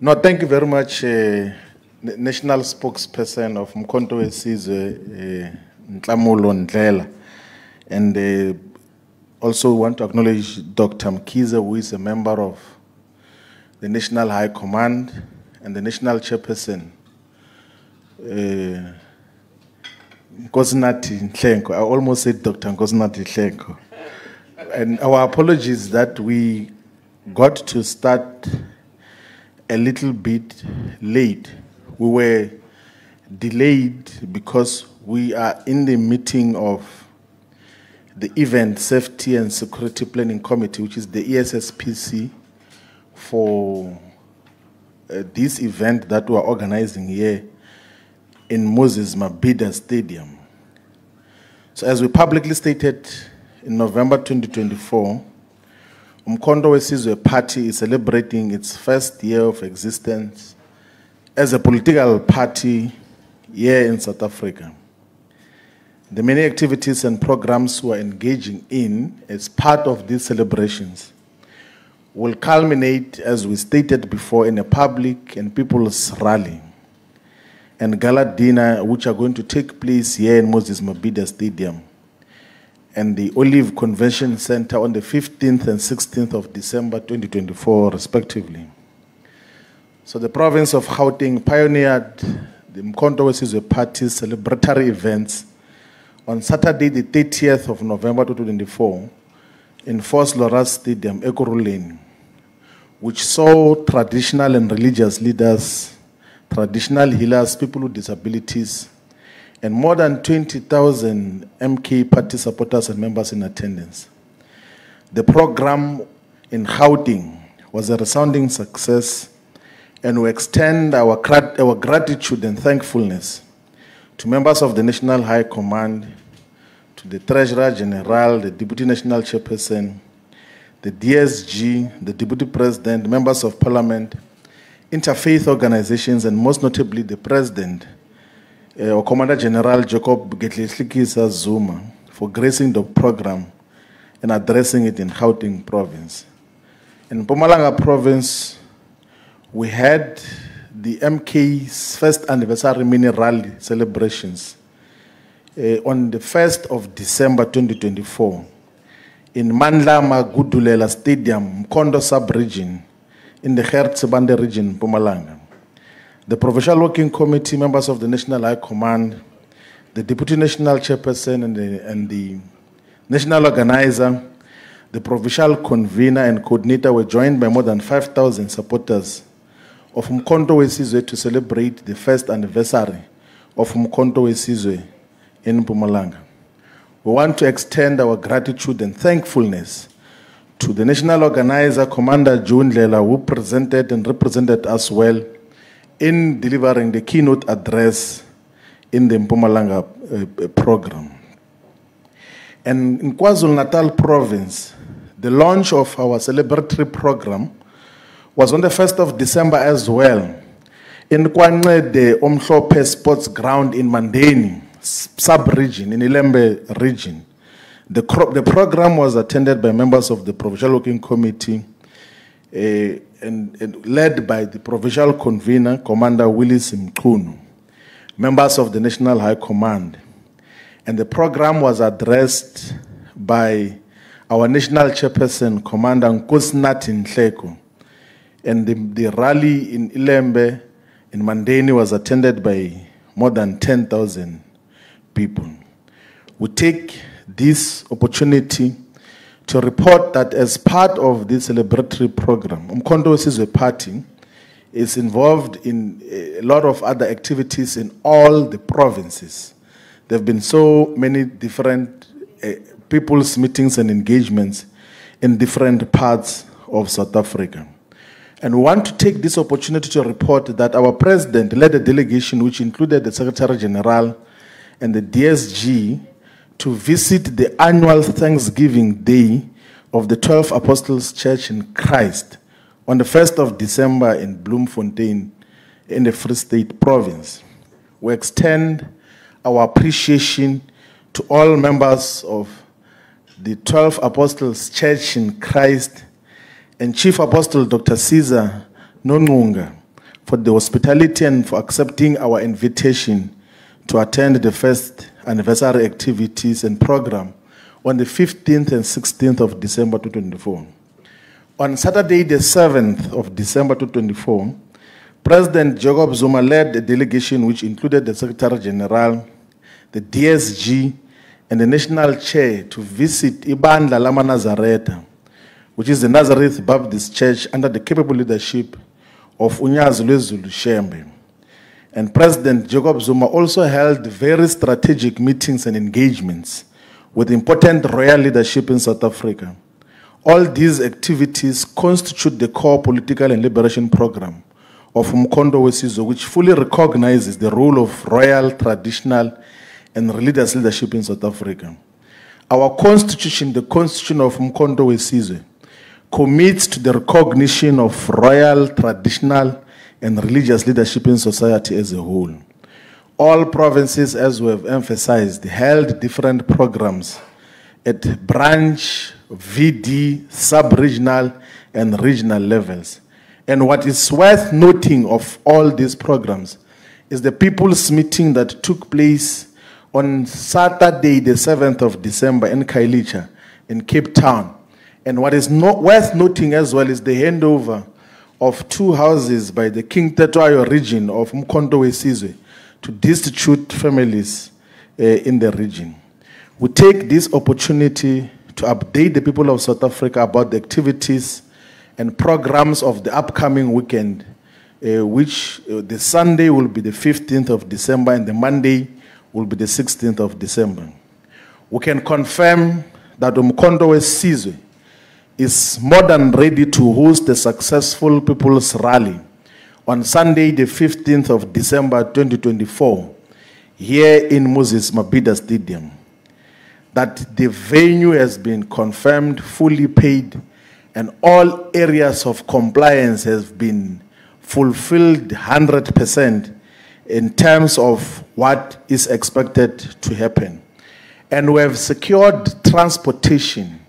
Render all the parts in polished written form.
No, thank you very much, National Spokesperson of UMkhonto Wesizwe, Ntlamulo Ndlela. And also want to acknowledge Dr. Mkhize, who is a member of the National High Command and the National Chairperson. Nkosinathi Nhlenko. I almost said Dr. Nkosinathi Nhlenko. And our apologies that we got to start a little bit late. We were delayed because we are in the meeting of the Event Safety and Security Planning Committee, which is the ESSPC, for this event that we are organizing here in Moses Mabhida Stadium. So as we publicly stated in November 2024, UMkhonto Wesizwe Party is celebrating its first year of existence as a political party here in South Africa. The many activities and programs we are engaging in as part of these celebrations will culminate, as we stated before, in a public and people's rally and gala dinner, which are going to take place here in Moses Mabhida Stadium and the Olive Convention Center on the 15th and 16th of December 2024, respectively. So the province of Gauteng pioneered the UMkhonto Wesizwe Party's celebratory events on Saturday, the 30th of November 2024, in Force Loras Stadium, Ekurhuleni, which saw traditional and religious leaders, traditional healers, people with disabilities, and more than 20,000 MK party supporters and members in attendance. The program in Gauteng was a resounding success, and we extend our gratitude and thankfulness to members of the National High Command, to the Treasurer General, the Deputy National Chairperson, the DSG, the Deputy President, members of Parliament, interfaith organizations, and most notably the President, or Commander General Jacob Getleslikisa Zuma, for gracing the program and addressing it in Gauteng province. In Mpumalanga province, we had the MK's first anniversary mini rally celebrations on the 1st of December 2024 in Mandla Magudulela Stadium, UMkhonto sub-region in the Hertzebande region, Mpumalanga. The Provincial Working Committee, members of the National High Command, the Deputy National Chairperson and the National Organizer, the Provincial Convener and Coordinator were joined by more than 5,000 supporters of UMkhonto Wesizwe to celebrate the first anniversary of UMkhonto Wesizwe in Mpumalanga. We want to extend our gratitude and thankfulness to the National Organizer, Commander June Lela, who presented and represented us well in delivering the keynote address in the Mpumalanga program. And in KwaZulu-Natal province, the launch of our celebratory program was on the 1st of December as well in the Omhlophe Sports Ground in Mandeni sub-region, in Ilembe region. The program was attended by members of the Provincial Working Committee and led by the Provincial Convener, Commander Willis Mchunu, members of the National High Command. And the program was addressed by our National Chairperson, Commander Nkosinathi Nhlenko. And the rally in Ilembe, in Mandeni, was attended by more than 10,000 people. We take this opportunity to report that as part of this celebratory program, UMkhonto Wesizwe Party is involved in a lot of other activities in all the provinces. There have been so many different people's meetings and engagements in different parts of South Africa. And we want to take this opportunity to report that our president led a delegation which included the Secretary General and the DSG to visit the annual Thanksgiving Day of the 12 Apostles Church in Christ on the 1st of December in Bloemfontein in the Free State province. We extend our appreciation to all members of the 12 Apostles Church in Christ and Chief Apostle Dr. Caesar Nonunga for the hospitality and for accepting our invitation to attend the first anniversary activities and program on the 15th and 16th of December 2024. On Saturday, the 7th of December 2024, President Jacob Zuma led a delegation which included the Secretary General, the DSG, and the National Chair to visit Ibandla Lama Nazareta, which is the Nazareth Baptist Church under the capable leadership of Unyazulwe Zulu Shembe. And President Jacob Zuma also held very strategic meetings and engagements with important royal leadership in South Africa. All these activities constitute the core political and liberation program of UMkhonto Wesizwe, which fully recognizes the role of royal, traditional, and religious leadership in South Africa. Our constitution, the constitution of UMkhonto Wesizwe, commits to the recognition of royal, traditional, and religious leadership in society as a whole. All provinces, as we have emphasized, held different programs at branch, VD, sub-regional, and regional levels. And what is worth noting of all these programs is the people's meeting that took place on Saturday, the 7th of December in Khayelitsha, in Cape Town. And what is worth noting as well is the handover of 2 houses by the King Tetwayo region of UMkhonto Wesizwe to destitute families in the region. We take this opportunity to update the people of South Africa about the activities and programs of the upcoming weekend, which the Sunday will be the 15th of December and the Monday will be the 16th of December. We can confirm that UMkhonto Wesizwe is more than ready to host the successful People's Rally on Sunday, the 15th of December 2024, here in Moses Mabhida Stadium. That the venue has been confirmed, fully paid, and all areas of compliance have been fulfilled 100% in terms of what is expected to happen. And we have secured transportation,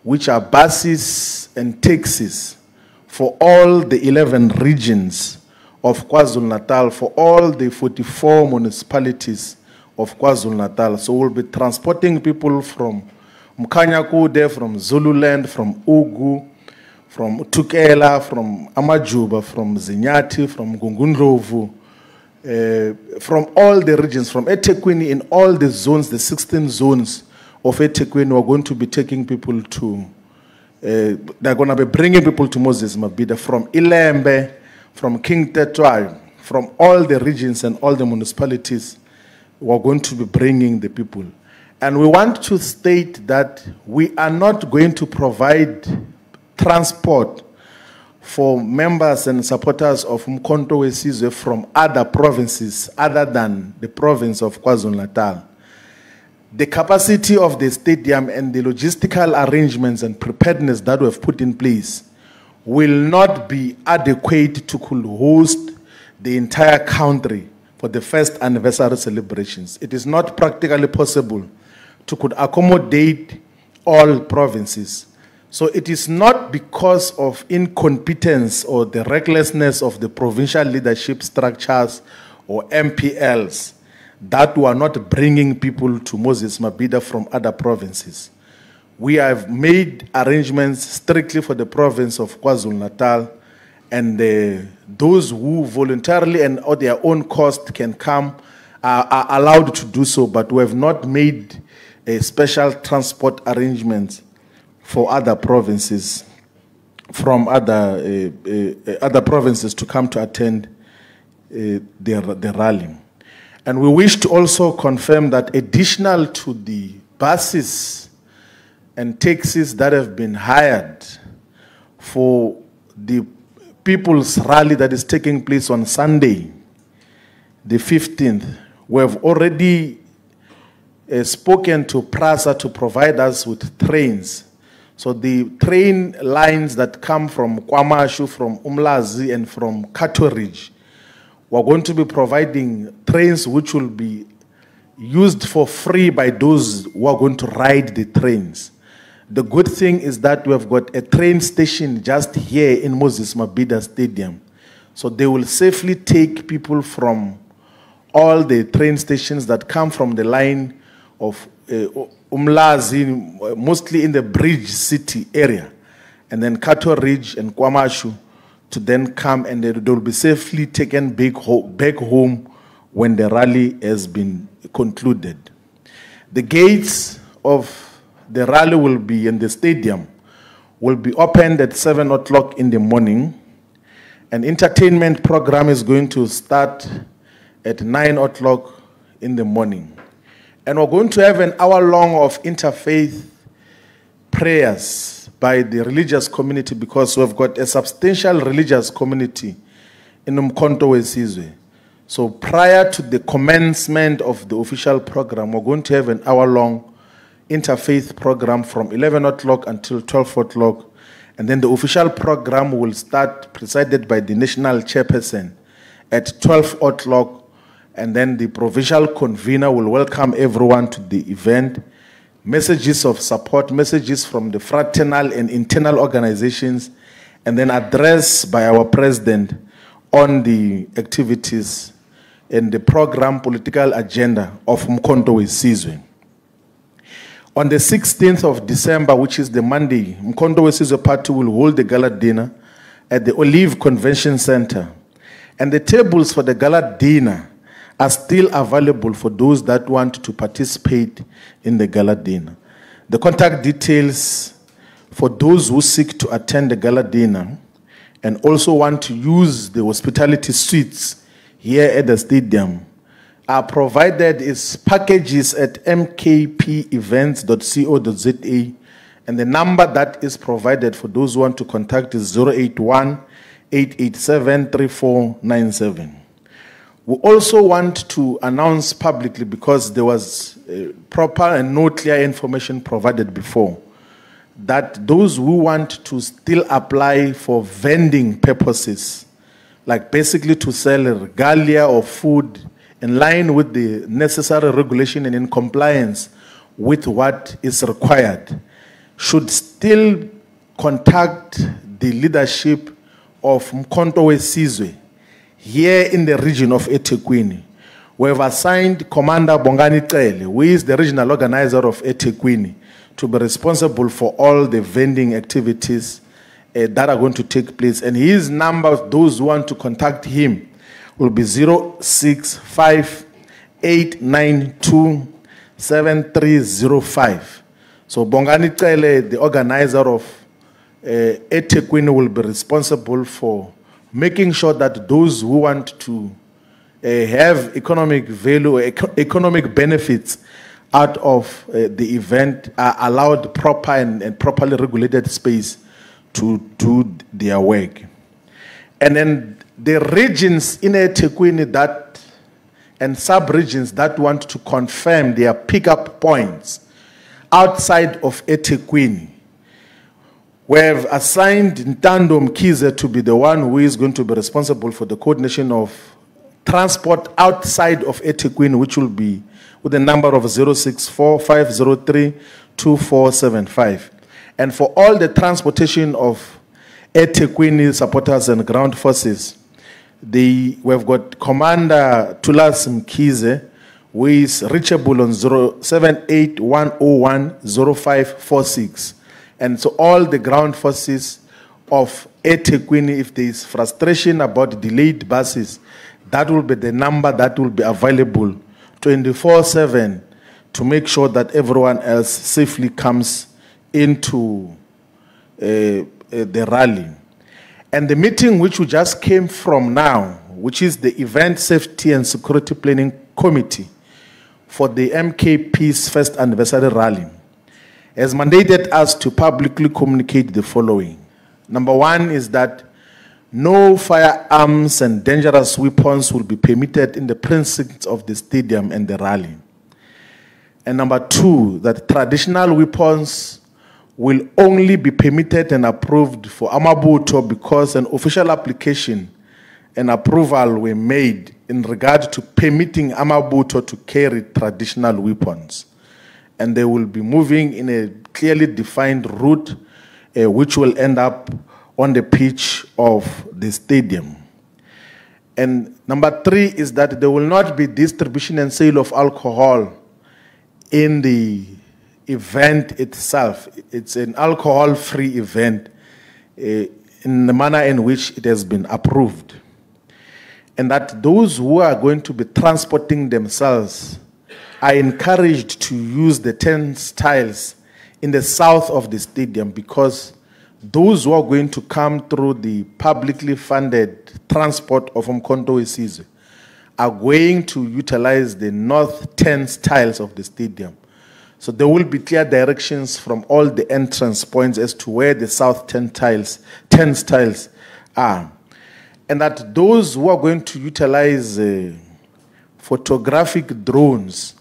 which are buses and taxis for all the 11 regions of KwaZulu-Natal, for all the 44 municipalities of KwaZulu-Natal. So we'll be transporting people from Mkhanyakude, from Zululand, from Ugu, from Tukela, from Amajuba, from Zinyati, from Gungundlovu, from all the regions, from eThekwini, in all the zones, the 16 zones of eThekwini. We're going to be taking people to, they're going to be bringing people to Moses Mabhida from Ilembe, from King Tetwayo, from all the regions and all the municipalities. We're going to be bringing the people. And we want to state that we are not going to provide transport for members and supporters of UMkhonto Wesizwe from other provinces other than the province of KwaZulu-Natal. The capacity of the stadium and the logistical arrangements and preparedness that we have put in place will not be adequate to host the entire country for the first anniversary celebrations. It is not practically possible to could accommodate all provinces. So it is not because of incompetence or the recklessness of the provincial leadership structures or MPLs that we are not bringing people to Moses Mabhida from other provinces. We have made arrangements strictly for the province of KwaZulu-Natal, and those who voluntarily and at their own cost can come are allowed to do so, but we have not made a special transport arrangements for other provinces, from other provinces to come to attend the rally. And we wish to also confirm that additional to the buses and taxis that have been hired for the People's Rally that is taking place on Sunday, the 15th, we have already spoken to PRASA to provide us with trains. So the train lines that come from Kwamashu, from Umlazi, and from Cato Ridge, we're going to be providing trains which will be used for free by those who are going to ride the trains. The good thing is that we have got a train station just here in Moses Mabhida Stadium. So they will safely take people from all the train stations that come from the line of Umlazi, mostly in the Bridge City area, and then Kato Ridge and Kwamashu, to then come, and they will be safely taken back home when the rally has been concluded. The gates of the rally will be in the stadium, will be opened at 7 o'clock in the morning. An entertainment program is going to start at 9 o'clock in the morning. And we're going to have an hour-long of interfaith prayers by the religious community, because we've got a substantial religious community in UMkhonto Wesizwe. So prior to the commencement of the official program, we're going to have an hour-long interfaith program from 11 o'clock until 12 o'clock. And then the official program will start, presided by the national chairperson, at 12 o'clock. And then the provincial convener will welcome everyone to the event. Messages of support, messages from the fraternal and internal organizations, and then address by our president on the activities and the program political agenda of UMkhonto Wesizwe. On the 16th of December, which is the Monday, UMkhonto Wesizwe Party will hold the gala dinner at the Olive Convention Center. And the tables for the gala dinner are still available for those that want to participate in the gala dinner. The contact details for those who seek to attend the gala dinner and also want to use the hospitality suites here at the stadium are provided as packages at mkpevents.co.za, and the number that is provided for those who want to contact is 081-887-3497. We also want to announce publicly, because there was proper and no clear information provided before, that those who want to still apply for vending purposes, like basically to sell regalia or food in line with the necessary regulation and in compliance with what is required, should still contact the leadership of UMkhonto Wesizwe here in the region of eThekwini. We have assigned Commander Bongani Cele, who is the regional organizer of eThekwini, to be responsible for all the vending activities that are going to take place. And his number, those who want to contact him, will be 065-892-7305. So Bongani Cele, the organizer of eThekwini, will be responsible for making sure that those who want to have economic value, economic benefits out of the event are allowed proper and properly regulated space to do their work. And then the regions in eThekwini that and sub-regions that want to confirm their pickup points outside of eThekwini, we have assigned Ntando Mkhize to be the one who is going to be responsible for the coordination of transport outside of eThekwini, which will be with the number of 064-503-2475. And for all the transportation of eThekwini supporters and ground forces, we've got Commander Tulas Mkhize, who is reachable on 078-101-0546. And so all the ground forces of eThekwini, if there is frustration about delayed buses, that will be the number that will be available 24/7 to make sure that everyone else safely comes into the rally. And the meeting which we just came from now, which is the Event Safety and Security Planning Committee for the MKP's first anniversary rally, has mandated us to publicly communicate the following. Number one is that no firearms and dangerous weapons will be permitted in the precincts of the stadium and the rally. And number two, that traditional weapons will only be permitted and approved for Amabuto because an official application and approval were made in regard to permitting Amabuto to carry traditional weapons. And they will be moving in a clearly defined route, which will end up on the pitch of the stadium. And number 3 is that there will not be distribution and sale of alcohol in the event itself. It's an alcohol-free event in the manner in which it has been approved. And that those who are going to be transporting themselves are encouraged to use the turnstiles in the south of the stadium, because those who are going to come through the publicly funded transport of UMkhonto Wesizwe are going to utilize the north turnstiles of the stadium. So there will be clear directions from all the entrance points as to where the south turnstiles are. And that those who are going to utilize photographic drones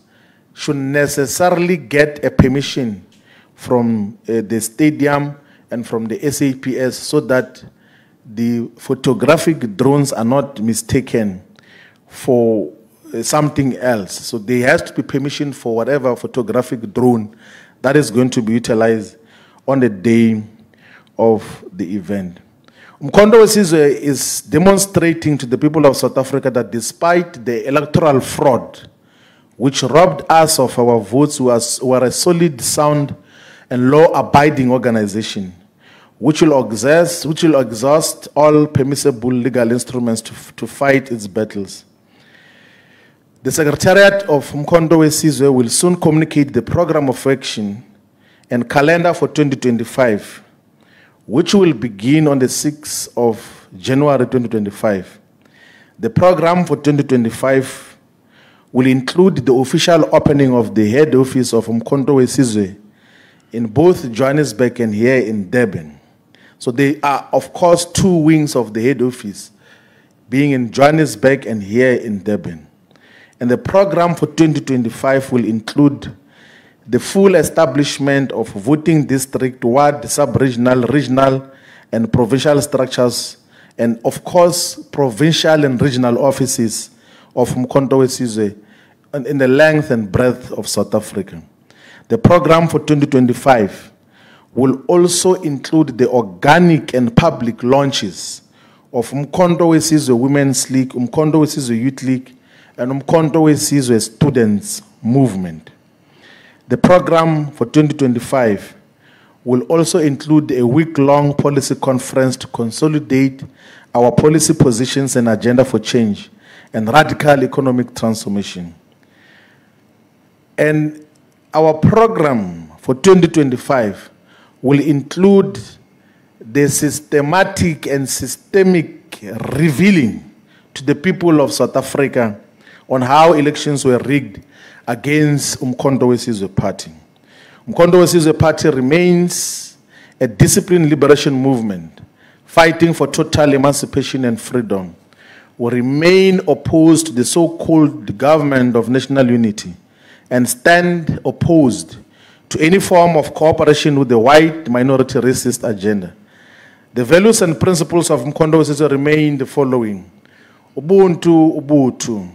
should necessarily get a permission from the stadium and from the SAPS, so that the photographic drones are not mistaken for something else. So there has to be permission for whatever photographic drone that is going to be utilized on the day of the event. UMkhonto Wesizwe is demonstrating to the people of South Africa that despite the electoral fraud, which robbed us of our votes, we are a solid, sound, and law-abiding organization, which will exhaust all permissible legal instruments to fight its battles. The Secretariat of UMkhonto Wesizwe will soon communicate the program of action and calendar for 2025, which will begin on the 6th of January 2025. The program for 2025 will include the official opening of the head office of UMkhonto Wesizwe in both Johannesburg and here in Durban. So there are, of course, 2 wings of the head office, being in Johannesburg and here in Durban. And the program for 2025 will include the full establishment of voting district, ward, sub-regional, regional, and provincial structures, and of course, provincial and regional offices of UMkhonto Wesizwe in the length and breadth of South Africa. The program for 2025 will also include the organic and public launches of UMkhonto Wesizwe Women's League, UMkhonto Wesizwe Youth League, and UMkhonto Wesizwe Students Movement. The program for 2025 will also include a week-long policy conference to consolidate our policy positions and agenda for change and radical economic transformation. And our program for 2025 will include the systematic and systemic revealing to the people of South Africa on how elections were rigged against UMkhonto Wesizwe Party. UMkhonto Wesizwe Party remains a disciplined liberation movement fighting for total emancipation and freedom. We remain opposed to the so-called government of national unity and stand opposed to any form of cooperation with the white minority racist agenda. The values and principles of UMkhonto Wesizwe remain the following: Ubuntu, Ubuntu,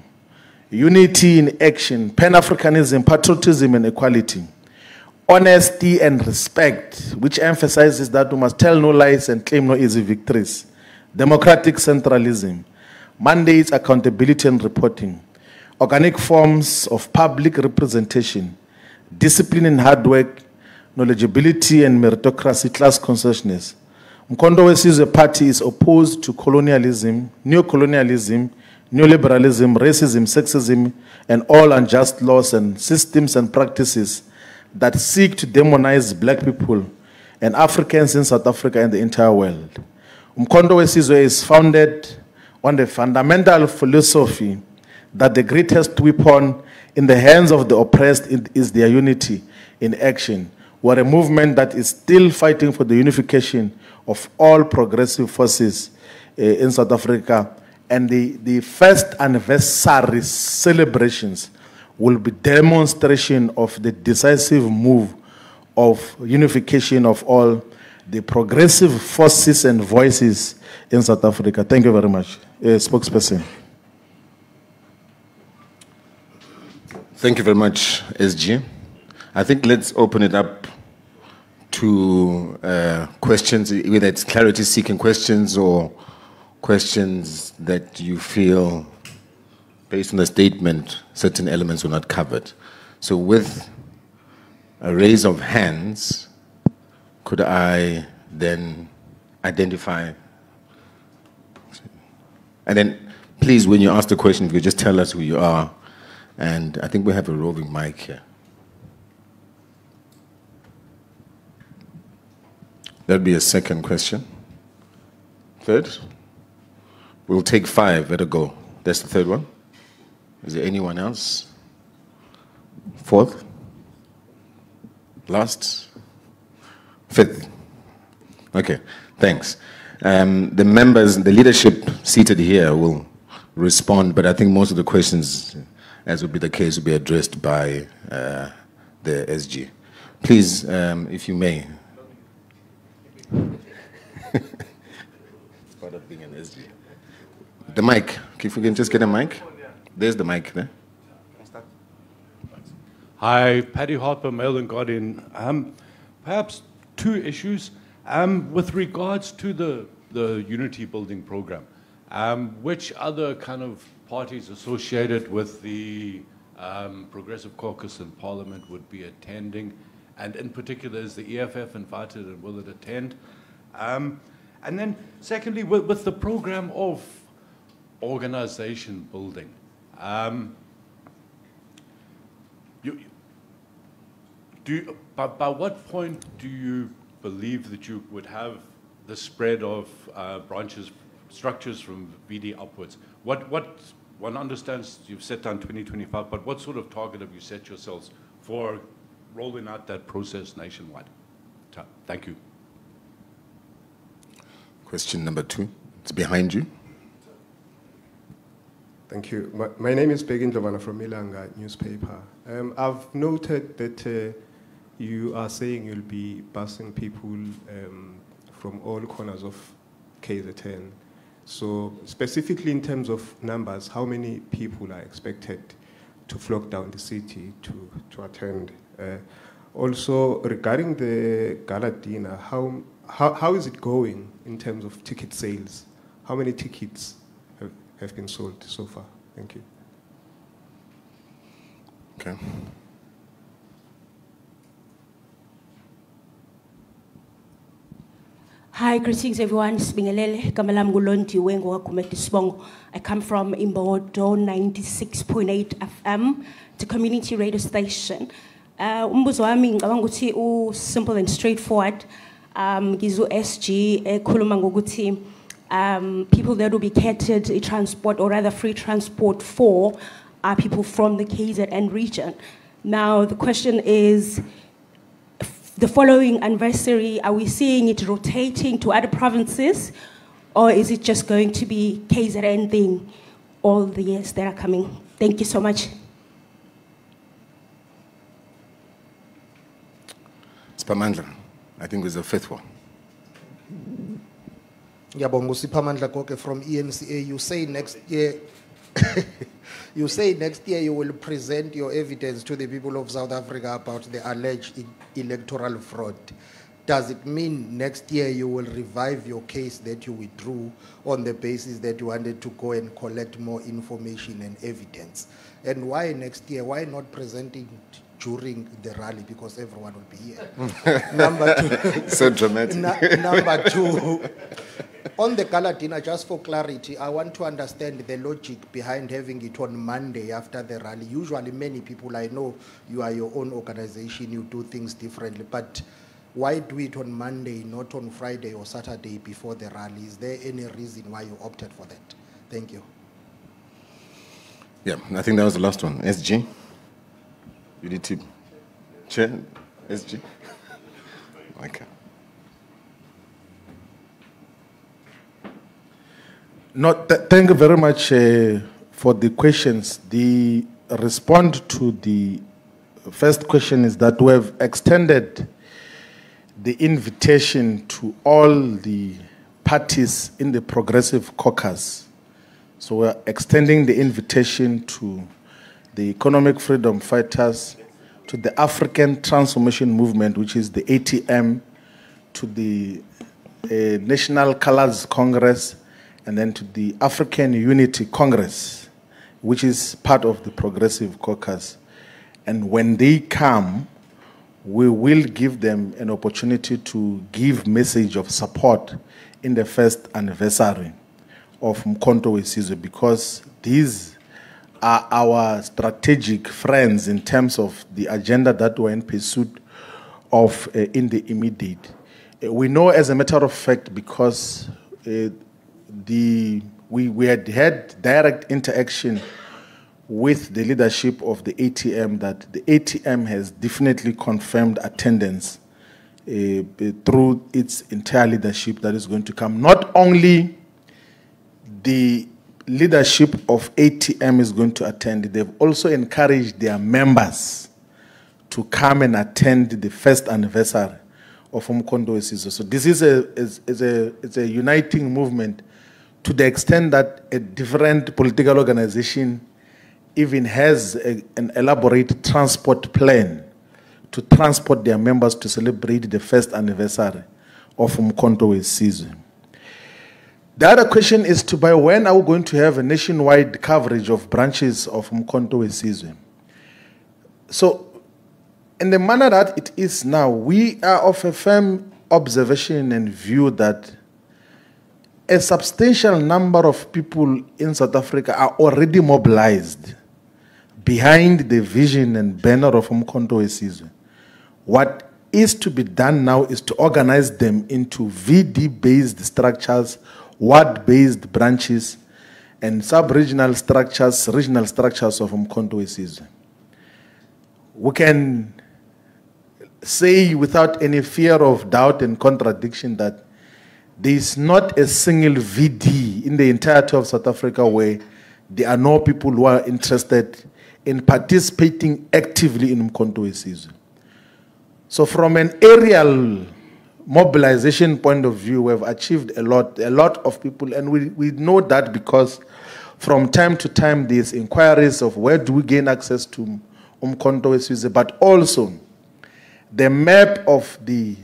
unity in action, Pan-Africanism, patriotism and equality, honesty and respect, which emphasizes that we must tell no lies and claim no easy victories, democratic centralism, mandates, accountability and reporting, organic forms of public representation, discipline and hard work, knowledgeability and meritocracy, class consciousness. UMkhonto Wesizwe Party is opposed to colonialism, neocolonialism, neoliberalism, racism, sexism, and all unjust laws and systems and practices that seek to demonize black people and Africans in South Africa and the entire world. UMkhonto Wesizwe is founded on the fundamental philosophy that the greatest weapon in the hands of the oppressed is their unity in action. We're a movement that is still fighting for the unification of all progressive forces in South Africa. And the first anniversary celebrations will be demonstration of the decisive move of unification of all the progressive forces and voices in South Africa. Thank you very much. Spokesperson. Thank you very much, SG. I think let's open it up to questions, whether it's clarity-seeking questions or questions that you feel, based on the statement, certain elements were not covered. So with a raise of hands, could I then identify? And then, please, when you ask the question, if you just tell us who you are. And I think we have a roving mic here. That'd be a second question. Third? We'll take 5 at a go. That's the third one. Is there anyone else? Fourth? Last? Fifth? Okay, thanks. The members, the leadership seated here will respond, but I think most of the questions, as would be the case, will be addressed by the SG. Please, if you may. It's part of being an SG. The mic, if we can just get a mic. There's the mic there. Hi, Paddy Harper, Mail and Guardian. Perhaps 2 issues. With regards to the Unity Building Program, which other kind of parties associated with the Progressive Caucus in Parliament would be attending? And in particular, is the EFF invited and will it attend? And then secondly, with the program of organization building, by what point do you believe that you would have the spread of branches, structures from VD upwards? What one understands you've set down 2025, but what sort of target have you set yourselves for rolling out that process nationwide? Thank you. Question number 2. It's behind you. Thank you. My name is Begin Jovana from Ilanga newspaper. I've noted that you are saying you'll be busing people from all corners of KZN. So specifically in terms of numbers, how many people are expected to flock down the city to attend? Also, regarding the gala dinner, how is it going in terms of ticket sales? How many tickets have been sold so far? Thank you. Okay. Hi, greetings everyone. Sibingelele, Kamalam Gulondi, Wengo Kumeti Sibongo. I come from Imbodo 96.8 FM, the community radio station. Umbuzo wami ngicabanga ukuthi simple and straightforward. Gizu SG ekhuluma ngokuthi people that will be catered a transport or rather free transport for are people from the KZN region. Now the question is, the following anniversary, are we seeing it rotating to other provinces, or is it just going to be KZN thing all the years that are coming? Thank you so much. Spamandla, I think was the 5th one. Ngiyabonga uSiphamandla Goke from ENCA. You say next year you say next year you will present your evidence to the people of South Africa about the alleged electoral fraud. Does it mean next year you will revive your case that you withdrew on the basis that you wanted to go and collect more information and evidence? And why next year? Why not presenting during the rally, because everyone will be here? Number 2. So dramatic. Number 2. On the gala dinner, just for clarity, I want to understand the logic behind having it on Monday after the rally. Usually many people, I know you are your own organization, you do things differently, but why do it on Monday, not on Friday or Saturday before the rally? Is there any reason why you opted for that? Thank you. Yeah, I think that was the last one. SG? UDT Chair? SG? Okay. No, thank you very much for the questions. The response to the first question is that we have extended the invitation to all the parties in the Progressive Caucus. So we're extending the invitation to the Economic Freedom Fighters, to the African Transformation Movement, which is the ATM, to the National Colors Congress, and then to the African Unity Congress, which is part of the Progressive Caucus. And when they come, we will give them an opportunity to give message of support in the first anniversary of UMkhonto Wesizwe, because these are our strategic friends in terms of the agenda that we're in pursuit of in the immediate. We know, as a matter of fact, because we had had direct interaction with the leadership of the ATM, that the ATM has definitely confirmed attendance through its entire leadership that is going to come. Not only the leadership of ATM is going to attend, they've also encouraged their members to come and attend the first anniversary of UMkhonto Wesizwe. So this is a uniting movement to the extent that a different political organization even has an elaborate transport plan to transport their members to celebrate the first anniversary of UMkhonto Wesizwe. The other question is by when are we going to have a nationwide coverage of branches of UMkhonto Wesizwe? So, in the manner that it is now, we are of a firm observation and view that a substantial number of people in South Africa are already mobilized behind the vision and banner of UMkhonto Wesizwe. What is to be done now is to organize them into VD-based structures, ward-based branches, and sub-regional structures, regional structures of UMkhonto Wesizwe. We can say without any fear of doubt and contradiction that there is not a single VD in the entirety of South Africa where there are no people who are interested in participating actively in UMkhonto Wesizwe. So from an aerial mobilization point of view, we have achieved a lot of people, and we know that because from time to time there's inquiries of where do we gain access to UMkhonto Wesizwe, but also the map of the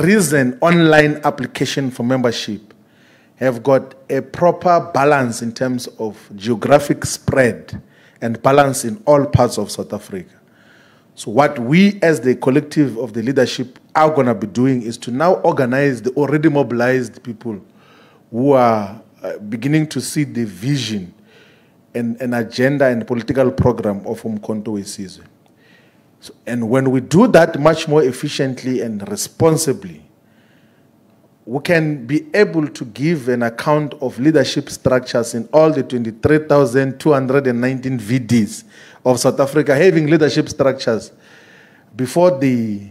recent online application for membership have got a proper balance in terms of geographic spread and balance in all parts of South Africa. So what we as the collective of the leadership are going to be doing is to now organize the already mobilized people who are beginning to see the vision and an agenda and political program of UMkhonto Wesizwe. So, and when we do that much more efficiently and responsibly, we can be able to give an account of leadership structures in all the 23,219 VDs of South Africa having leadership structures before the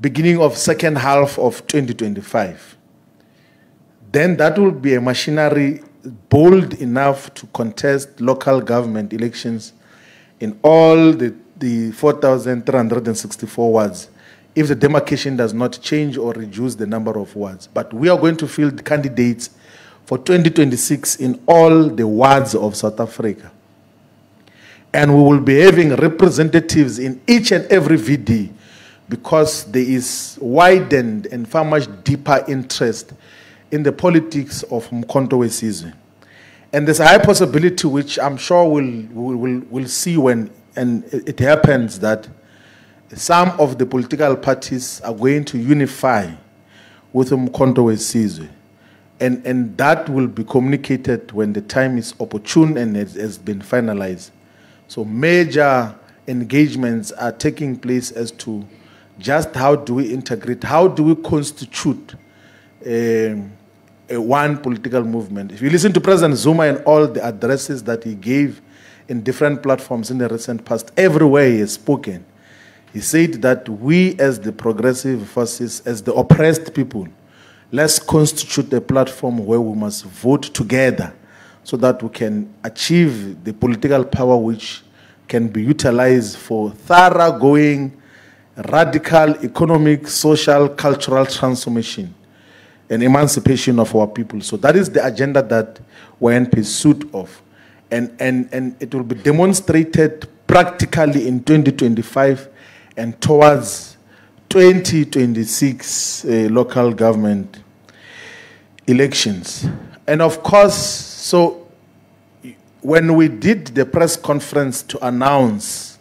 beginning of second half of 2025. Then that will be a machinery bold enough to contest local government elections in all the 4,364 wards if the demarcation does not change or reduce the number of wards. But we are going to field candidates for 2026 in all the wards of South Africa. And we will be having representatives in each and every VD because there is widened and far much deeper interest in the politics of UMkhonto Wesizwe. And there's a high possibility, which I'm sure we'll see when it happens, that some of the political parties are going to unify with UMkhonto Wesizwe. And that will be communicated when the time is opportune and it has been finalized. So major engagements are taking place as to just how do we integrate, how do we constitute one political movement. If you listen to President Zuma and all the addresses that he gave in different platforms in the recent past, everywhere he has spoken, he said that we as the progressive forces, as the oppressed people, let's constitute a platform where we must vote together so that we can achieve the political power which can be utilized for thoroughgoing, radical economic, social, cultural transformation and emancipation of our people. So that is the agenda that we're in pursuit of. And it will be demonstrated practically in 2025 and towards 2026 local government elections. And of course, so when we did the press conference to announce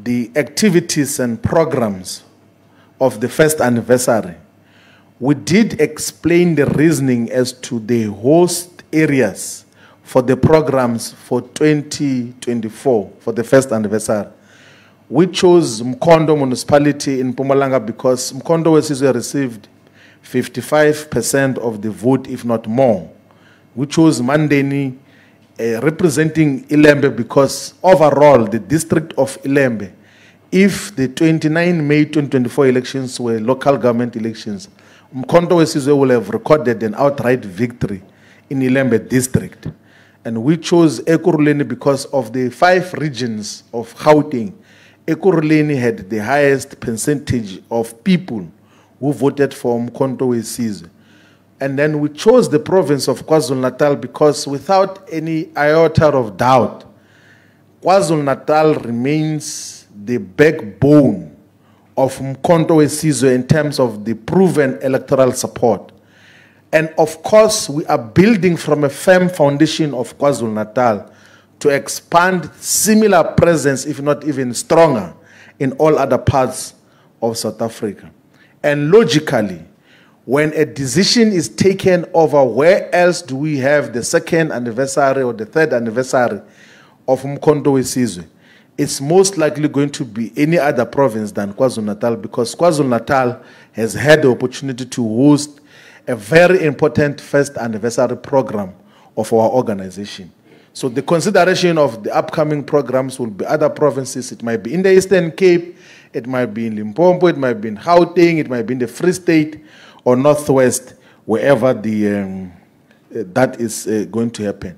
the activities and programs of the first anniversary, we did explain the reasoning as to the host areas for the programs for 2024, for the first anniversary. We chose UMkhonto municipality in Mpumalanga because UMkhonto Wesizwe received 55% of the vote, if not more. We chose Mandeni representing Ilembe because overall the district of Ilembe, if the 29 May 2024 elections were local government elections, UMkhonto Wesizwe will have recorded an outright victory in Ilembe district. And we chose Ekurhuleni because of the 5 regions of Gauteng. Ekurhuleni had the highest percentage of people who voted for UMkhonto Wesizwe. And then we chose the province of KwaZulu-Natal because without any iota of doubt, KwaZulu-Natal remains the backbone of UMkhonto Wesizwe in terms of the proven electoral support. And of course, we are building from a firm foundation of KwaZulu-Natal to expand similar presence, if not even stronger, in all other parts of South Africa. And logically, when a decision is taken over where else do we have the second anniversary or the third anniversary of UMkhonto Wesizwe, it's most likely going to be any other province than KwaZulu-Natal, because KwaZulu-Natal has had the opportunity to host a very important first anniversary program of our organization. So the consideration of the upcoming programs will be other provinces. It might be in the Eastern Cape, it might be in Limpopo, it might be in Gauteng, it might be in the Free State or Northwest, wherever that is going to happen.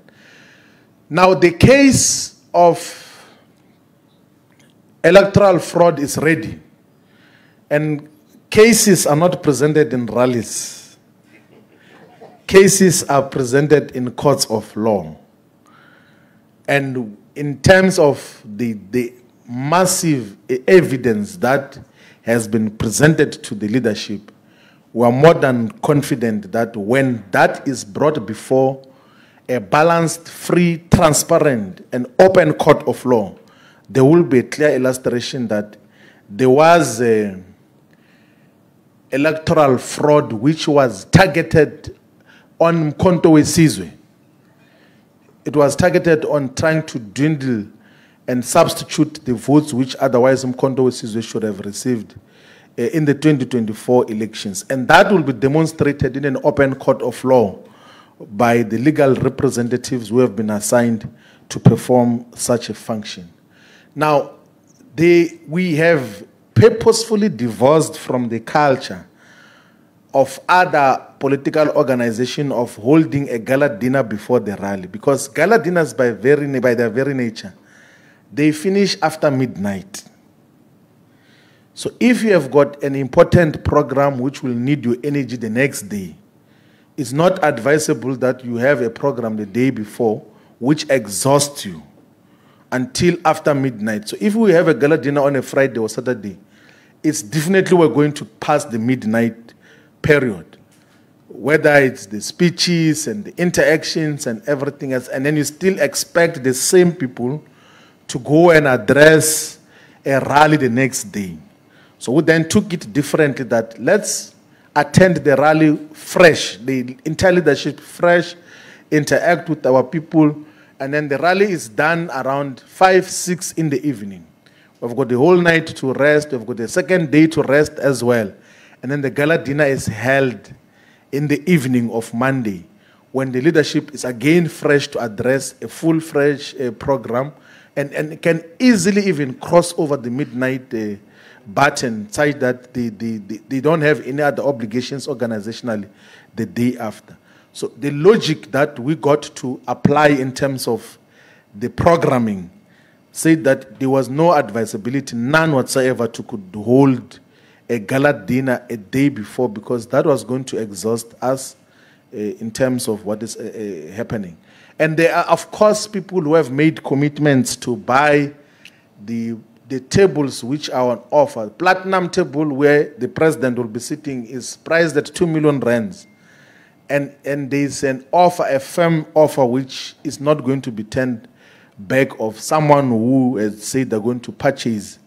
Now the case of electoral fraud is ready, and cases are not presented in rallies. Cases are presented in courts of law. And in terms of the massive evidence that has been presented to the leadership, we are more than confident that when that is brought before a balanced, free, transparent, and open court of law, there will be a clear illustration that there was electoral fraud which was targeted on UMkhonto Wesizwe. It was targeted on trying to dwindle and substitute the votes which otherwise UMkhonto Wesizwe should have received in the 2024 elections. And that will be demonstrated in an open court of law by the legal representatives who have been assigned to perform such a function. Now, we have purposefully divorced from the culture of other political organizations of holding a gala dinner before the rally, because gala dinners by their very nature, they finish after midnight. So if you have got an important program which will need your energy the next day, it's not advisable that you have a program the day before which exhausts you until after midnight. So if we have a gala dinner on a Friday or Saturday, it's definitely we're going to pass the midnight period, whether it's the speeches and the interactions and everything else, and then you still expect the same people to go and address a rally the next day. So we then took it differently, that let's attend the rally fresh, the entire leadership fresh, interact with our people, and then the rally is done around 5, 6 in the evening. We've got the whole night to rest, we've got the second day to rest as well. And then the gala dinner is held in the evening of Monday, when the leadership is again fresh to address a full fresh program, and can easily even cross over the midnight button, such that they don't have any other obligations organizationally the day after. So the logic that we got to apply in terms of the programming said that there was no advisability, none whatsoever, to could hold a gala dinner a day before, because that was going to exhaust us in terms of what is happening. And there are, of course, people who have made commitments to buy the tables which are on offer. Platinum table, where the president will be sitting, is priced at 2 million rands. and there's an offer, a firm offer, which is not going to be turned back, of someone who has said they're going to purchase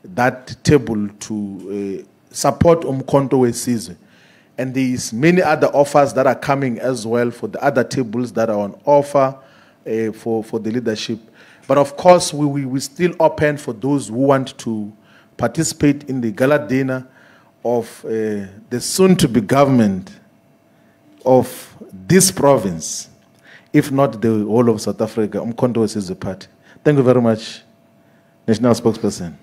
that table to support UMkhonto Wesizwe. And there's many other offers that are coming as well for the other tables that are on offer for the leadership. But of course, we still open for those who want to participate in the gala dinner of the soon-to-be government of this province, if not the whole of South Africa. UMkhonto Wesizwe Party. Thank you very much, National Spokesperson.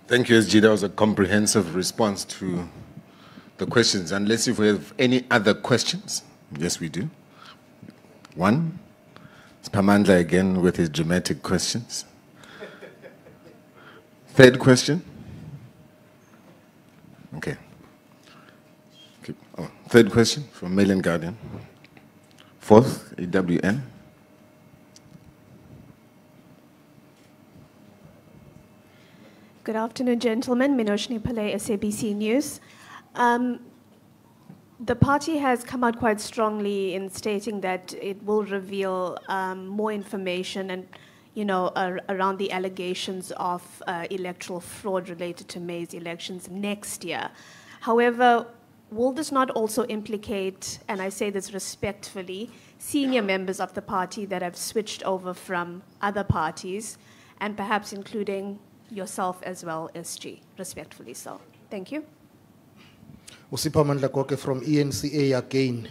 Thank you, SG. That was a comprehensive response to the questions. Unless if we have any other questions. Yes, we do. One. It's Pamandla again with his dramatic questions. Third question. Okay. Oh, third question from Mail and Guardian. Fourth, EWN. Good afternoon, gentlemen. Minoshni Pillay, SABC News. The party has come out quite strongly in stating that it will reveal more information and, around the allegations of electoral fraud related to May's elections next year. However, will this not also implicate, and I say this respectfully, senior members of the party that have switched over from other parties, and perhaps including yourself as well, SG, respectfully so? Thank you. Usiphamandla Koke from ENCA again.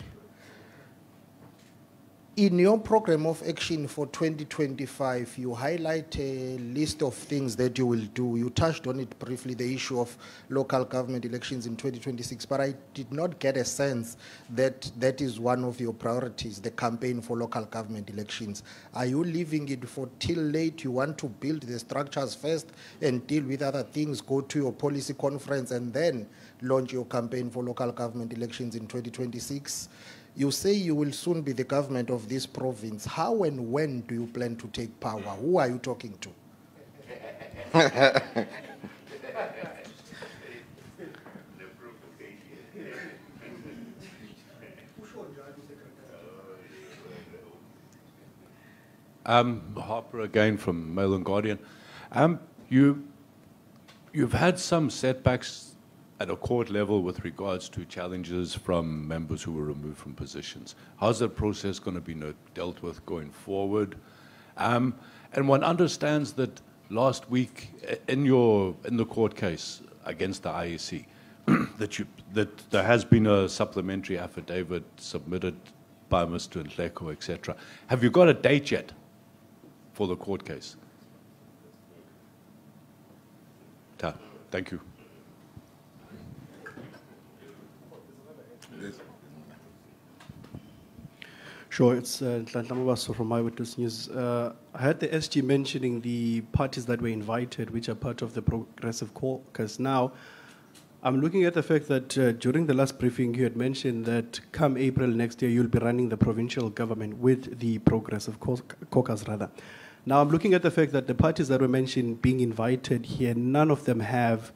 In your program of action for 2025, you highlight a list of things that you will do. You touched on it briefly, the issue of local government elections in 2026, but I did not get a sense that that is one of your priorities, the campaign for local government elections. Are you leaving it for till late? You want to build the structures first and deal with other things, go to your policy conference and then launch your campaign for local government elections in 2026? You say you will soon be the government of this province. How and when do you plan to take power? Who are you talking to? Harper again from Mail and Guardian. You've had some setbacks at a court level with regards to challenges from members who were removed from positions. How's that process going to be dealt with going forward? And one understands that last week in the court case against the IEC, that there has been a supplementary affidavit submitted by Mr. Nhleko, etc. Have you got a date yet for the court case? Thank you. Sure, it's Nhlanhla from Eyewitness News. I heard the SG mentioning the parties that were invited, which are part of the Progressive Caucus. Now, I'm looking at the fact that during the last briefing, you had mentioned that come April next year, you'll be running the provincial government with the Progressive Caucus, rather. Now, I'm looking at the fact that the parties that were mentioned being invited here, none of them have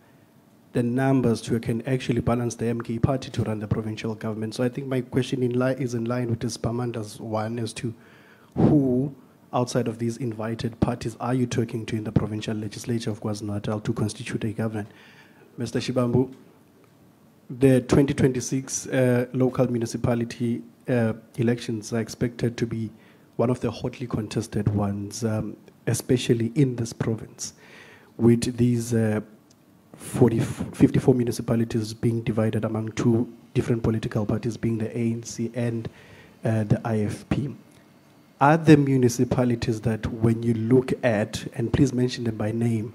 the numbers to can actually balance the MK party to run the provincial government. So I think my question is in line with this Pamanda's one as to who outside of these invited parties are you talking to in the provincial legislature of KwaZulu-Natal to constitute a government? Mr. Shibambu, the 2026 local municipality elections are expected to be one of the hotly contested ones, especially in this province, with these 54 municipalities being divided among two different political parties, being the ANC and the IFP. Are there municipalities that when you look at, and please mention them by name,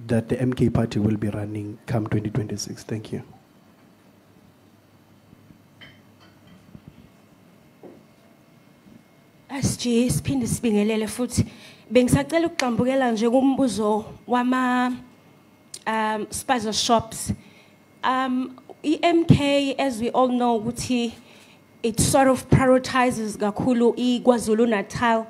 that the MK party will be running come 2026? Thank you. SG siphinde sibingelele futhi bengisacela ukuqambukela nje kumbuzo wama spaza shops. EMK, as we all know, it sort of prioritizes kakhulu KwaZulu-Natal,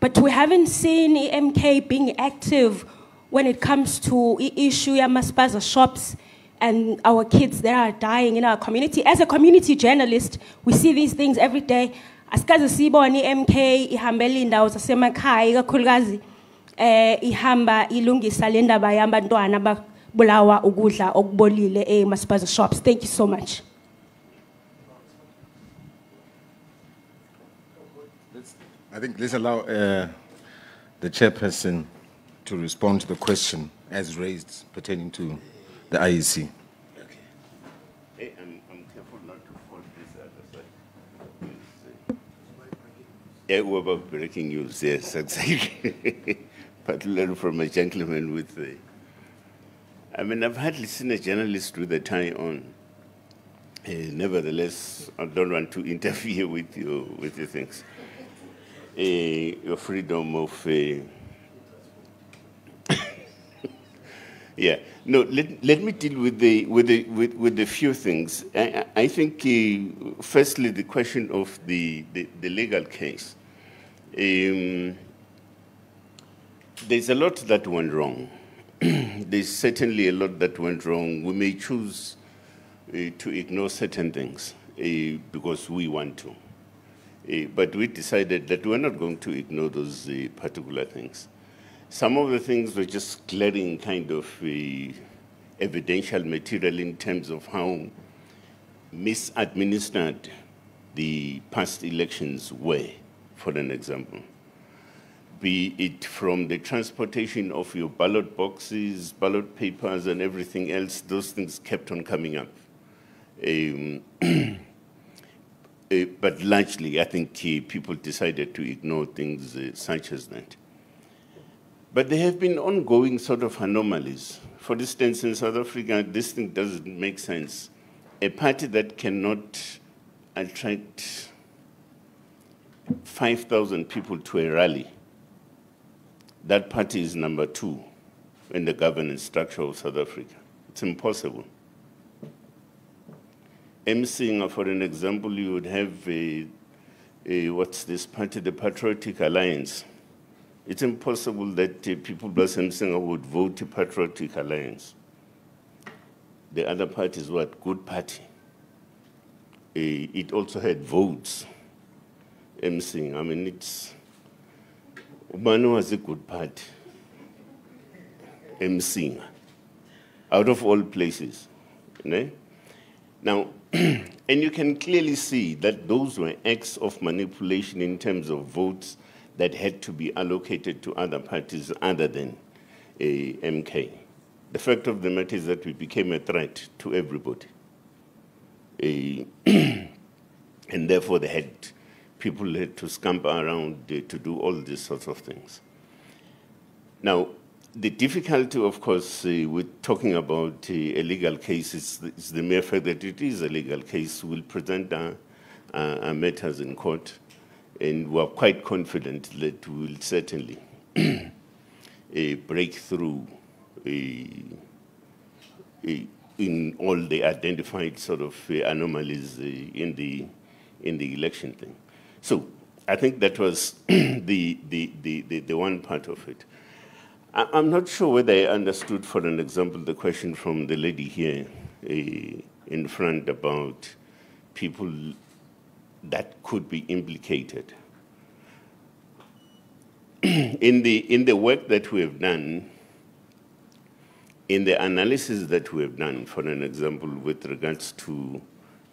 but we haven't seen EMK being active when it comes to issue yama spaza shops and our kids that are dying in our community. As a community journalist, we see these things every day. Asikaze sibone MK ihambela indawo zasemakhaya ikakhulukazi ihamba ilungisa le ndaba yabantwana ababulawa ukudla okubolile emaspaza shops. Thank you so much. I think let's allow the chairperson to respond to the question as raised pertaining to the IEC. Okay. Hey, I'm careful not to fall this other side. Yeah, we're about breaking news, yes, exactly. Particularly from a gentleman with the... I mean, I've hardly seen a journalist with a tie on. Nevertheless, I don't want to interfere with your things. Your freedom of... yeah, no, let me deal with the few things. I think, firstly, the question of the legal case. There's a lot that went wrong. There's certainly a lot that went wrong. We may choose to ignore certain things because we want to. But we decided that we're not going to ignore those particular things. Some of the things were just glaring kind of evidential material in terms of how misadministered the past elections were, for an example. Be it from the transportation of your ballot boxes, ballot papers, and everything else, those things kept on coming up. But largely, I think people decided to ignore things such as that. But there have been ongoing sort of anomalies. For instance, in South Africa, this thing doesn't make sense. A party that cannot attract 5,000 people to a rally, that party is number 2 in the governance structure of South Africa. It's impossible. MCing, for an example, you would have what's this party, the Patriotic Alliance. It's impossible that people plus MCing would vote the Patriotic Alliance. The other party is what? Good Party. It also had votes. MCing, I mean, it's... Ubano was a good party. MCing. Out of all places. You know? Now, and you can clearly see that those were acts of manipulation in terms of votes that had to be allocated to other parties other than MK. The fact of the matter is that we became a threat to everybody. And therefore, people had to scamper around to do all these sorts of things. Now, the difficulty, of course, with talking about a legal case is the mere fact that it is a legal case. We'll present our matters in court, and we're quite confident that we will certainly break through in all the identified sort of anomalies in the election thing. So I think that was the one part of it. I'm not sure whether I understood, for an example, the question from the lady here in front about people that could be implicated. In the work that we have done, in the analysis that we have done, for an example, with regards to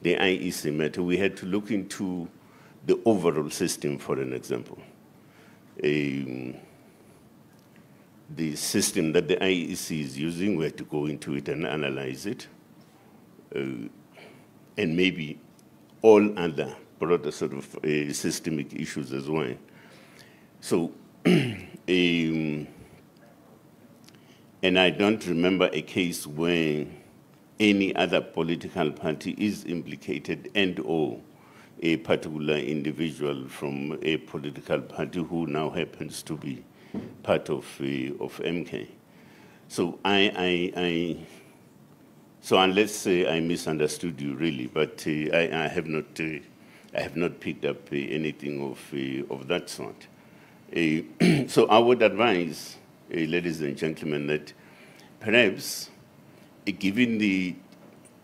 the IEC matter, we had to look into the overall system, for an example. The system that the IEC is using, we had to go into it and analyze it, and maybe all other broader sort of systemic issues as well. So, and I don't remember a case where any other political party is implicated and or a particular individual from a political party who now happens to be part of MK. So so unless I misunderstood you really, but I have not picked up anything of that sort. So I would advise, ladies and gentlemen, that perhaps given the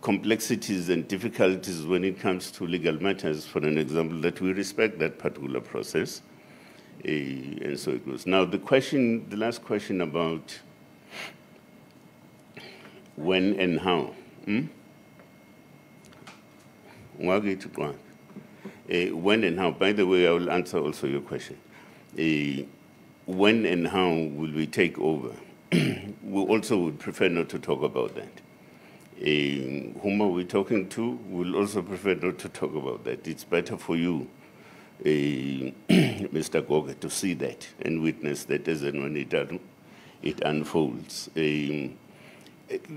complexities and difficulties when it comes to legal matters, for an example, that we respect that particular process. And so it goes. Now, the last question about when and how. When and how, by the way, I will answer also your question. When and how will we take over? We also would prefer not to talk about that. Whom are we talking to? We'll also prefer not to talk about that. It's better for you, Mr. Goge, to see that and witness that as and when it unfolds.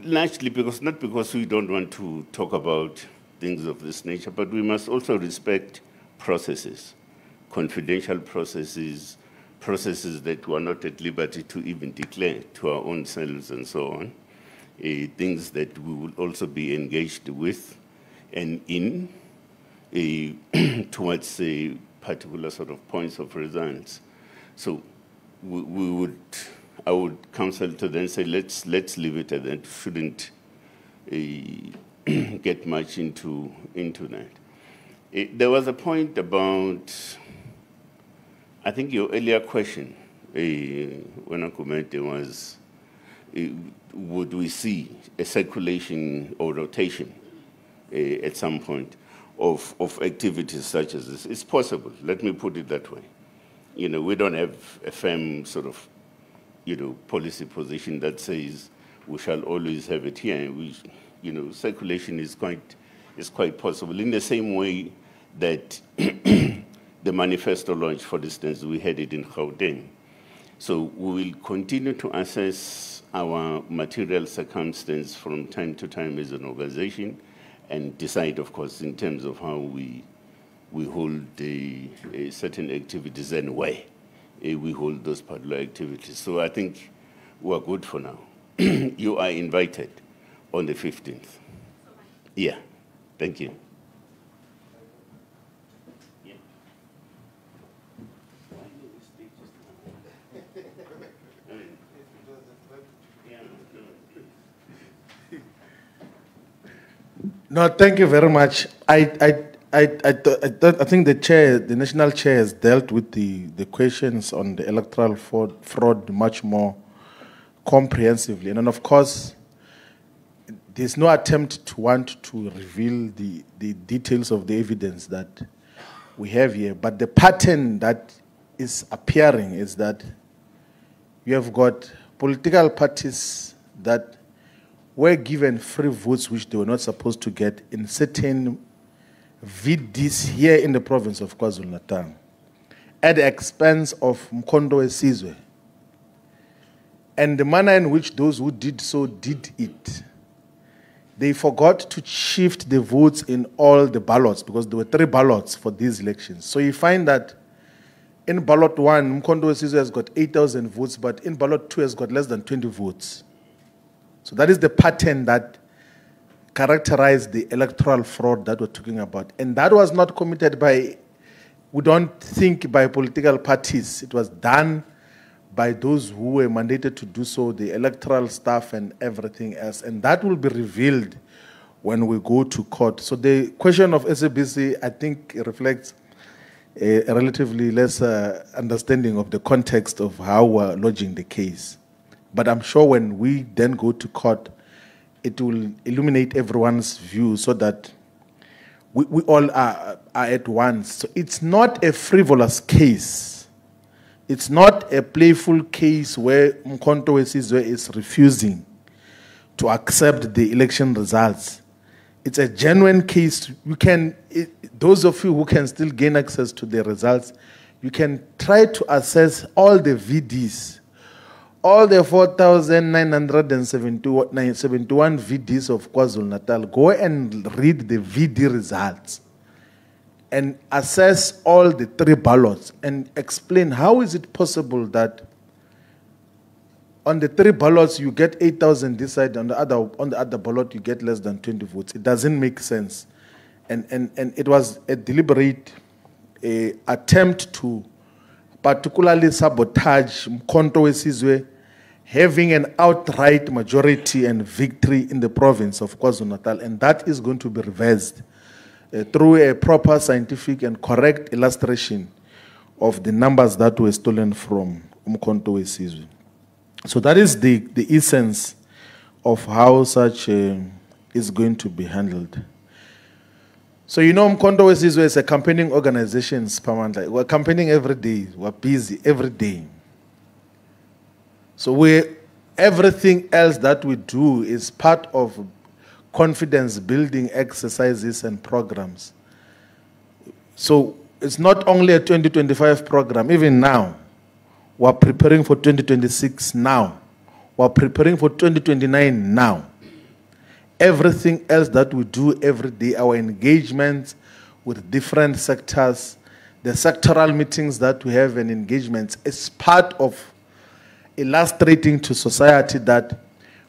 Largely because, not because we don't want to talk about things of this nature, but we must also respect processes, confidential processes, processes that we are not at liberty to even declare to our own selves and so on, things that we will also be engaged with and in towards a particular sort of points of results. So I would counsel to then say, let's leave it at that. Shouldn't get much into that. There was a point about, I think your earlier question, when I commented, was, would we see a circulation or rotation at some point of activities such as this? It's possible. Let me put it that way. We don't have a firm sort of, policy position that says we shall always have it here. Circulation is quite possible. In the same way that the manifesto launch, for instance, we had it in Gauteng. So we will continue to assess our material circumstance from time to time as an organization and decide, of course, in terms of how we hold certain activities and where we hold those particular activities. So I think we're good for now. You are invited on the 15th. Yeah, thank you. No, thank you very much. I think the national chair has dealt with the questions on the electoral fraud much more comprehensively. And of course, there's no attempt to want to reveal the details of the evidence that we have here. But the pattern that is appearing is that you have got political parties that were given free votes which they were not supposed to get in certain VDs here in the province of KwaZulu-Natal at the expense of UMkhonto Wesizwe. And the manner in which those who did so did it, they forgot to shift the votes in all the ballots because there were 3 ballots for these elections. So you find that in ballot 1, UMkhonto Wesizwe has got 8,000 votes, but in ballot 2 has got less than 20 votes. So that is the pattern that characterized the electoral fraud that we're talking about. And that was not committed by, we don't think by political parties. It was done by those who were mandated to do so, the electoral staff and everything else. And that will be revealed when we go to court. So the question of SABC, I think, reflects a relatively less understanding of the context of how we're lodging the case. But I'm sure when we then go to court, it will illuminate everyone's view so that we all are at once. So it's not a frivolous case. It's not a playful case where UMkhonto Wesizwe is refusing to accept the election results. It's a genuine case. Those of you who can still gain access to the results, you can try to assess all the VDs, all the 4,971 VDs of KwaZulu-Natal. Go and read the VD results and assess all the 3 ballots and explain how is it possible that on the 3 ballots you get 8,000 this side, on the other ballot you get less than 20 votes. It doesn't make sense. And it was a deliberate attempt to particularly sabotage UMkhonto Wesizwe having an outright majority and victory in the province of KwaZulu-Natal, and that is going to be reversed through a proper scientific and correct illustration of the numbers that were stolen from UMkhonto Wesizwe. So that is the essence of how such is going to be handled. So you know, UMkhonto Wesizwe is a campaigning organization, we're campaigning every day, we're busy every day. So everything else that we do is part of confidence building exercises and programs. So it's not only a 2025 program, even now, we're preparing for 2026 now. We're preparing for 2029 now. Everything else that we do every day, our engagements with different sectors, the sectoral meetings that we have and engagements, is part of illustrating to society that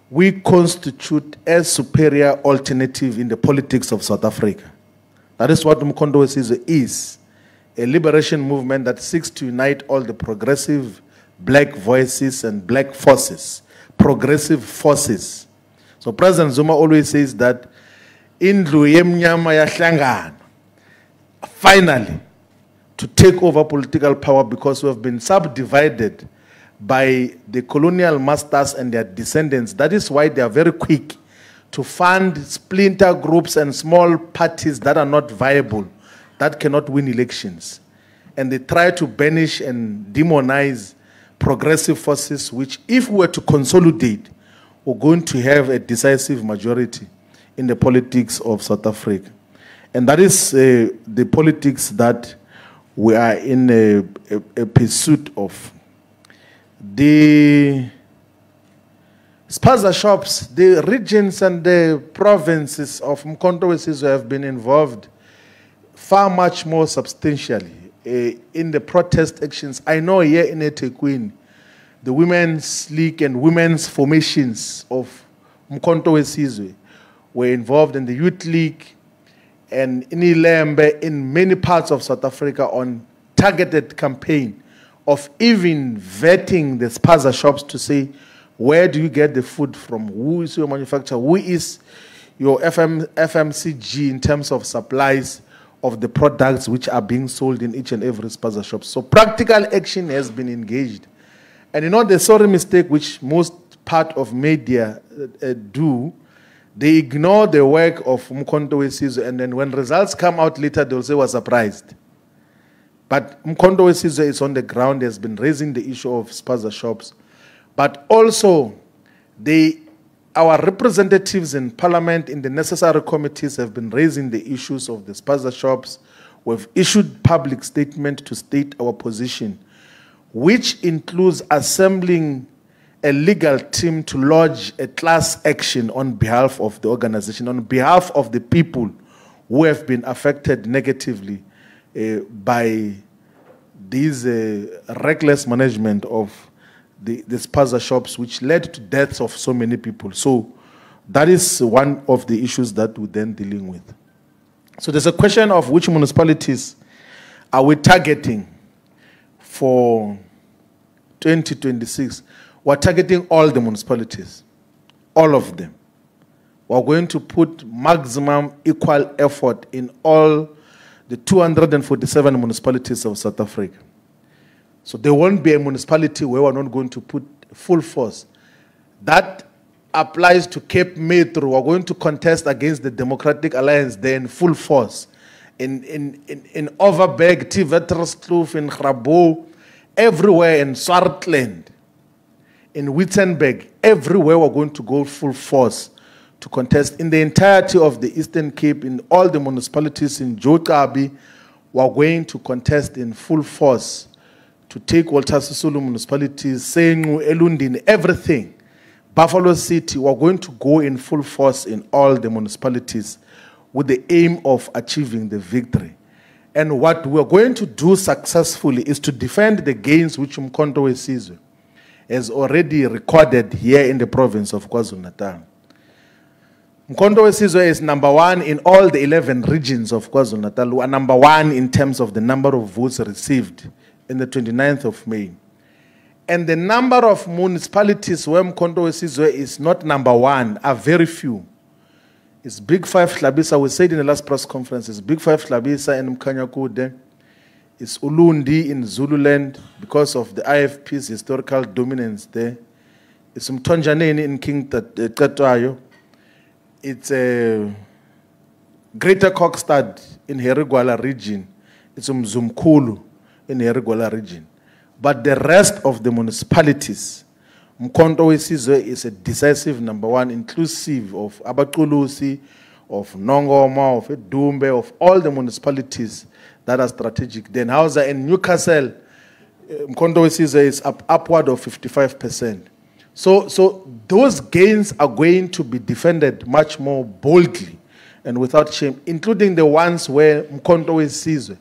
we constitute a superior alternative in the politics of South Africa. That is what UMkhonto Wesizwe is, a liberation movement that seeks to unite all the progressive black voices and black forces, progressive forces. So President Zuma always says that indlu yemnyama yahlangana, finally, to take over political power because we have been subdivided by the colonial masters and their descendants. That is why they are very quick to fund splinter groups and small parties that are not viable, that cannot win elections. And they try to banish and demonize progressive forces, which if we were to consolidate, we're going to have a decisive majority in the politics of South Africa. And that is the politics that we are in a pursuit of. The spaza shops, the regions and the provinces of UMkhonto Wesizwe have been involved far much more substantially in the protest actions. I know here in eThekwini, the Women's League and women's formations of UMkhonto Wesizwe were involved in the Youth League and in Ilembe, in many parts of South Africa, on targeted campaign of even vetting the spaza shops to say, where do you get the food from? Who is your manufacturer? Who is your FMCG in terms of supplies of the products which are being sold in each and every spaza shop? So practical action has been engaged. And you know the sorry mistake which most part of media do, they ignore the work of UMkhonto Wesizwe, and then when results come out later, they'll say we're surprised. But UMkhonto Wesizwe is on the ground, has been raising the issue of spaza shops. But also, our representatives in parliament, in the necessary committees, have been raising the issues of the spaza shops. We've issued public statement to state our position, which includes assembling a legal team to lodge a class action on behalf of the organization, on behalf of the people who have been affected negatively by this reckless management of the spaza shops, which led to deaths of so many people. So that is one of the issues that we're then dealing with. So there's a question of which municipalities are we targeting for 2026. We're targeting all the municipalities, all of them. We're going to put maximum equal effort in all the 247 municipalities of South Africa. So there won't be a municipality where we're not going to put full force. That applies to Cape Metro. We're going to contest against the Democratic Alliance there in full force. In Overberg, Tiveterskloof, in Grabo, everywhere in Swartland, in Wittenberg, everywhere we're going to go full force to contest. In the entirety of the Eastern Cape, in all the municipalities in Jokabi, we're going to contest in full force to take Walter Sisulu municipalities, Sengu, Elundini, everything. Buffalo City, we're going to go in full force in all the municipalities with the aim of achieving the victory. And what we're going to do successfully is to defend the gains which UMkhonto Wesizwe has already recorded here in the province of KwaZulu-Natal. UMkhonto Wesizwe is #1 in all the 11 regions of KwaZulu-Natal. We are #1 in terms of the number of votes received in the 29th of May. And the number of municipalities where UMkhonto Wesizwe is not number one are very few. It's Big Five Hlabisa, we said in the last press conference, it's Big Five Hlabisa and Mkanyakude. It's Ulundi in Zululand because of the IFP's historical dominance there. It's Mtonjaneni in King Tatwayo. It's Greater Kokstad in Herigwala region. It's Mzumkulu in Herigwala region. But the rest of the municipalities, UMkhonto Wesizwe is a decisive number one, inclusive of Abatulusi, of Nongoma, of Edumbe, of all the municipalities that are strategic. Then Hausa and Newcastle, UMkhonto Wesizwe is upward of 55%. So those gains are going to be defended much more boldly and without shame, including the ones where UMkhonto Wesizwe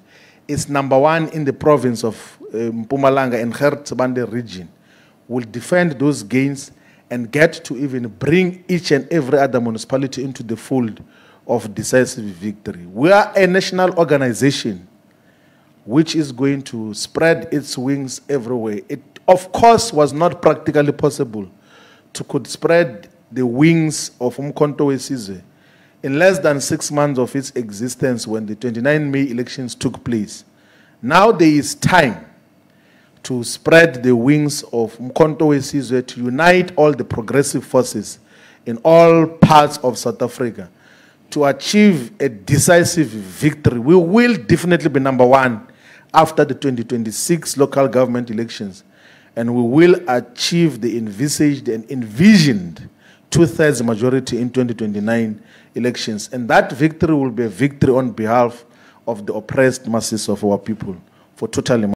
is number one in the province of Mpumalanga and Hertsbande region. Will defend those gains and get to even bring each and every other municipality into the fold of decisive victory. We are a national organization which is going to spread its wings everywhere. It, of course, was not practically possible to could spread the wings of UMkhonto Wesizwe in less than 6 months of its existence when the 29 May elections took place. Now there is time to spread the wings of UMkhonto Wesizwe, to unite all the progressive forces in all parts of South Africa to achieve a decisive victory. We will definitely be number one after the 2026 local government elections, and we will achieve the envisaged and envisioned 2/3 majority in 2029 elections. And that victory will be a victory on behalf of the oppressed masses of our people for totally